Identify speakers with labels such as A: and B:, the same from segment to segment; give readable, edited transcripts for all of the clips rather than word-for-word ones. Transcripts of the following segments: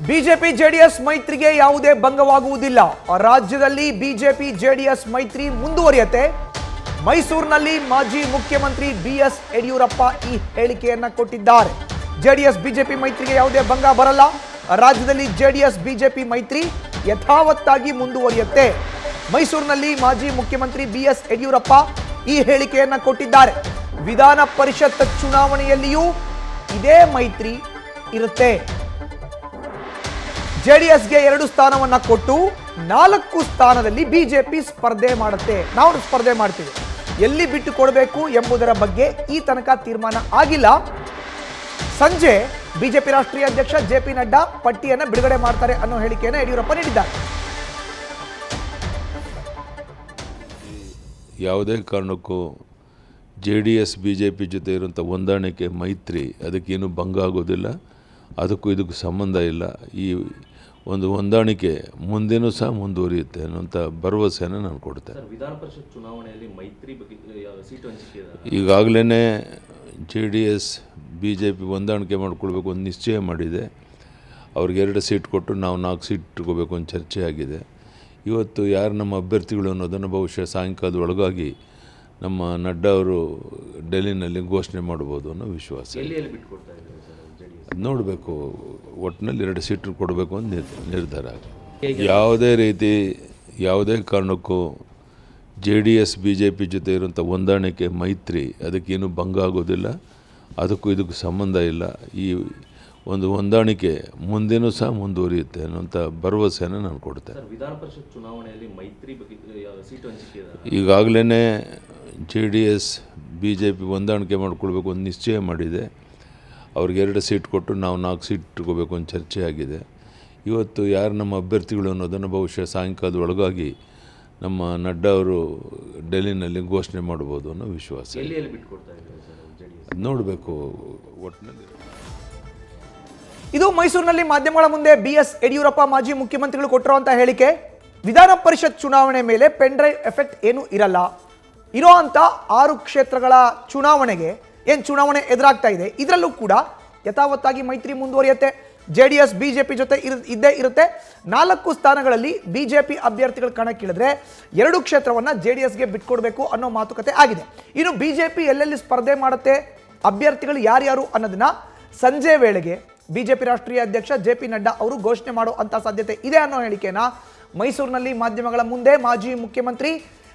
A: BJP JDS ಮೈತ್ರಿಗೆ ಯಾವುದೇ ಭಂಗವಾಗುವುದಿಲ್ಲ. ರಾಜ್ಯದಲ್ಲಿ BJP JDS ಮೈತ್ರಿ ಮುಂದುವರಿಯುತ್ತೆ. ಮೈಸೂರಿನಲ್ಲಿ ಮಾಜಿ ಮುಖ್ಯಮಂತ್ರಿ ಬಿಎಸ್ ಯಡಿಯೂರಪ್ಪ ಈ ಹೇಳಿಕೆಯನ್ನ ಕೊಟ್ಟಿದ್ದಾರೆ. ಜೆಡಿಎಸ್ ಬಿಜೆಪಿ ಮೈತ್ರಿಗೆ ಯಾವುದೇ ಭಂಗ ಬರಲ್ಲ. ರಾಜ್ಯದಲ್ಲಿ ಜೆಡಿಎಸ್ ಬಿಜೆಪಿ ಮೈತ್ರಿ ಯಥಾವತ್ತಾಗಿ ಮುಂದುವರಿಯುತ್ತೆ. ಮೈಸೂರಿನಲ್ಲಿ ಮಾಜಿ ಮುಖ್ಯಮಂತ್ರಿ ಬಿಎಸ್ ಯಡಿಯೂರಪ್ಪ ಈ ಹೇಳಿಕೆಯನ್ನ ಕೊಟ್ಟಿದ್ದಾರೆ. ವಿಧಾನ ಪರಿಷತ್ ಚುನಾವಣೆಯಲ್ಲಿಯೂ ಇದೇ ಮೈತ್ರಿ ಇರುತ್ತೆ. ಜೆಡಿಎಸ್ಗೆ 2 ಸ್ಥಾನವನ್ನ ಕೊಟ್ಟು 4 ಸ್ಥಾನದಲ್ಲಿ ಬಿಜೆಪಿ ಸ್ಪರ್ಧೆ ಮಾಡುತ್ತೆ. ನಾವು ಸ್ಪರ್ಧೆ ಮಾಡ್ತೀವಿ. ಎಲ್ಲಿ ಬಿಟ್ಟು ಕೊಡಬೇಕು ಎಂಬುದರ ಬಗ್ಗೆ ಈ ತನಕ ತೀರ್ಮಾನ ಆಗಿಲ್ಲ. ಸಂಜೆ ಬಿಜೆಪಿ ರಾಷ್ಟ್ರೀಯ ಅಧ್ಯಕ್ಷ ಜೆಪಿ ನಡ್ಡಾ ಪಟ್ಟಿಯನ್ನು ಬಿಡುಗಡೆ ಮಾಡ್ತಾರೆ ಅನ್ನೋ ಹೇಳಿಕೆಯನ್ನು ಯಡಿಯೂರಪ್ಪ ನೀಡಿದ್ದಾರೆ.
B: ಯಾವುದೇ ಕಾರಣಕ್ಕೂ JDS BJP ಜೊತೆ ಇರುವಂಥ ಹೊಂದಾಣಿಕೆ ಮೈತ್ರಿ ಅದಕ್ಕೇನು ಭಂಗ ಆಗೋದಿಲ್ಲ. ಅದಕ್ಕೂ ಇದಕ್ಕೂ ಸಂಬಂಧ ಇಲ್ಲ. ಈ ಒಂದು ಹೊಂದಾಣಿಕೆ ಮುಂದೇನೂ ಸಹ ಮುಂದುವರಿಯುತ್ತೆ ಅನ್ನೋಂಥ ಭರವಸೆಯನ್ನು ನಾನು ಕೊಡ್ತೇನೆ.
C: ವಿಧಾನ ಪರಿಷತ್ ಚುನಾವಣೆಯಲ್ಲಿ ಮೈತ್ರಿ ಬಗ್ಗೆ ಸೀಟು ಹಂಚಿಕೆ
B: ಈಗಾಗಲೇ JDS BJP ಹೊಂದಾಣಿಕೆ ಮಾಡಿಕೊಳ್ಬೇಕು ಒಂದು ನಿಶ್ಚಯ ಮಾಡಿದೆ. ಅವ್ರಿಗೆ 2 ಸೀಟ್ ಕೊಟ್ಟು ನಾವು 4 ಸೀಟ್ ಇಟ್ಕೋಬೇಕು ಅಂತ ಚರ್ಚೆ ಆಗಿದೆ. ಇವತ್ತು ಯಾರು ನಮ್ಮ ಅಭ್ಯರ್ಥಿಗಳು ಅನ್ನೋದನ್ನು ಬಹುಶಃ ಸಾಯಂಕಾಲದ ಒಳಗಾಗಿ ನಮ್ಮ ನಡ್ಡಾ ಅವರು ಡೆಲ್ಲಿನಲ್ಲಿ ಘೋಷಣೆ ಮಾಡ್ಬೋದು ಅನ್ನೋ ವಿಶ್ವಾಸ. ನೋಡಬೇಕು. ಒಟ್ಟಿನಲ್ಲಿ 2 ಸೀಟು ಕೊಡಬೇಕು ಅಂತ ನಿರ್ಧಾರ ಆಗಿದೆ. ಯಾವುದೇ ಕಾರಣಕ್ಕೂ JDS BJP ಜೊತೆ ಇರುವಂಥ ಹೊಂದಾಣಿಕೆ ಮೈತ್ರಿ ಅದಕ್ಕೇನು ಭಂಗ ಆಗೋದಿಲ್ಲ. ಅದಕ್ಕೂ ಇದಕ್ಕೂ ಸಂಬಂಧ ಇಲ್ಲ. ಈ ಒಂದು ಹೊಂದಾಣಿಕೆ ಮುಂದೇನೂ ಸಹ ಮುಂದುವರಿಯುತ್ತೆ ಅನ್ನೋಂಥ ಭರವಸೆಯನ್ನು ನಾನು ಕೊಡ್ತೇನೆ.
C: ವಿಧಾನ ಪರಿಷತ್ ಚುನಾವಣೆಯಲ್ಲಿ ಮೈತ್ರಿ ಬಗ್ಗೆ ಸೀಟು ಹಂಚಿಕೆ
B: ಈಗಾಗಲೇ JDS BJP ಹೊಂದಾಣಿಕೆ ಮಾಡಿಕೊಳ್ಬೇಕು ಒಂದು ನಿಶ್ಚಯ ಮಾಡಿದೆ. ಅವ್ರಿಗೆ 2 ಸೀಟ್ ಕೊಟ್ಟು ನಾವು 4 ಸೀಟ್ ಇಟ್ಕೋಬೇಕು ಅಂತ ಚರ್ಚೆ ಆಗಿದೆ. ಇವತ್ತು ಯಾರು ನಮ್ಮ ಅಭ್ಯರ್ಥಿಗಳು ಅನ್ನೋದನ್ನು ಬಹುಶಃ ಸಾಯಂಕಾಲದ ಒಳಗಾಗಿ ನಮ್ಮ ನಡ್ಡಾ ಅವರು ಡೆಲ್ಲಿನಲ್ಲಿ ಘೋಷಣೆ ಮಾಡ್ಬೋದು ಅನ್ನೋ ವಿಶ್ವಾಸ. ನೋಡಬೇಕು. ಒಟ್ಟಿನಲ್ಲಿ
A: ಇದು ಮೈಸೂರಿನಲ್ಲಿ ಮಾಧ್ಯಮಗಳ ಮುಂದೆ ಬಿಎಸ್ ಯಡಿಯೂರಪ್ಪ ಮಾಜಿ ಮುಖ್ಯಮಂತ್ರಿಗಳು ಕೊಟ್ಟಿರುವಂತಹ ಹೇಳಿಕೆ. ವಿಧಾನ ಪರಿಷತ್ ಚುನಾವಣೆ ಮೇಲೆ ಪೆನ್ಡ್ರೈವ್ ಎಫೆಕ್ಟ್ ಏನೂ ಇರಲ್ಲ. ಇರೋಂಥ 6 ಕ್ಷೇತ್ರಗಳ ಚುನಾವಣೆಗೆ ಏನು ಚುನಾವಣೆ ಎದುರಾಗ್ತಾ ಇದೆ ಇದರಲ್ಲೂ ಕೂಡ ಯಥಾವತ್ತಾಗಿ ಮೈತ್ರಿ ಮುಂದುವರಿಯುತ್ತೆ. JDS BJP ಜೊತೆ ಇದ್ದೇ ಇರುತ್ತೆ. 4 ಸ್ಥಾನಗಳಲ್ಲಿ BJP ಅಭ್ಯರ್ಥಿಗಳು ಕಣಕ್ಕಿಳಿದ್ರೆ 2 ಕ್ಷೇತ್ರವನ್ನು JDSಗೆ ಬಿಟ್ಕೊಡ್ಬೇಕು ಅನ್ನೋ ಮಾತುಕತೆ ಆಗಿದೆ. ಇನ್ನು BJP ಎಲ್ಲೆಲ್ಲಿ ಸ್ಪರ್ಧೆ ಮಾಡುತ್ತೆ, ಅಭ್ಯರ್ಥಿಗಳು ಯಾರ್ಯಾರು ಅನ್ನೋದನ್ನ ಸಂಜೆ ವೇಳೆಗೆ BJP ರಾಷ್ಟ್ರೀಯ ಅಧ್ಯಕ್ಷ ಜೆಪಿ ನಡ್ಡಾ ಅವರು ಘೋಷಣೆ ಮಾಡುವಂಥ ಸಾಧ್ಯತೆ ಇದೆ ಅನ್ನೋ ಹೇಳಿಕೆನ ಮೈಸೂರಿನಲ್ಲಿ ಮಾಧ್ಯಮಗಳ ಮುಂದೆ ಮಾಜಿ ಮುಖ್ಯಮಂತ್ರಿ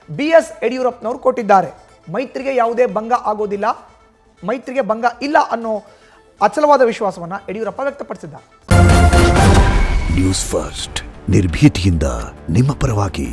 A: ಬಿಎಸ್ ಯಡಿಯೂರಪ್ಪನವರು ಕೊಟ್ಟಿದ್ದಾರೆ. ಮೈತ್ರಿಗೆ ಯಾವುದೇ ಭಂಗ ಆಗೋದಿಲ್ಲ, ಮೈತ್ರಿಗೆ ಭಂಗ ಇಲ್ಲ ಅನ್ನೋ ಅಚಲವಾದ ವಿಶ್ವಾಸವನ್ನು ಯಡಿಯೂರಪ್ಪ ವ್ಯಕ್ತಪಡಿಸಿದ್ದಾರೆ.
D: ನ್ಯೂಸ್ ಫಸ್ಟ್ ನಿರ್ಭೀತಿಯಿಂದ ನಿಮ್ಮ ಪರವಾಗಿ.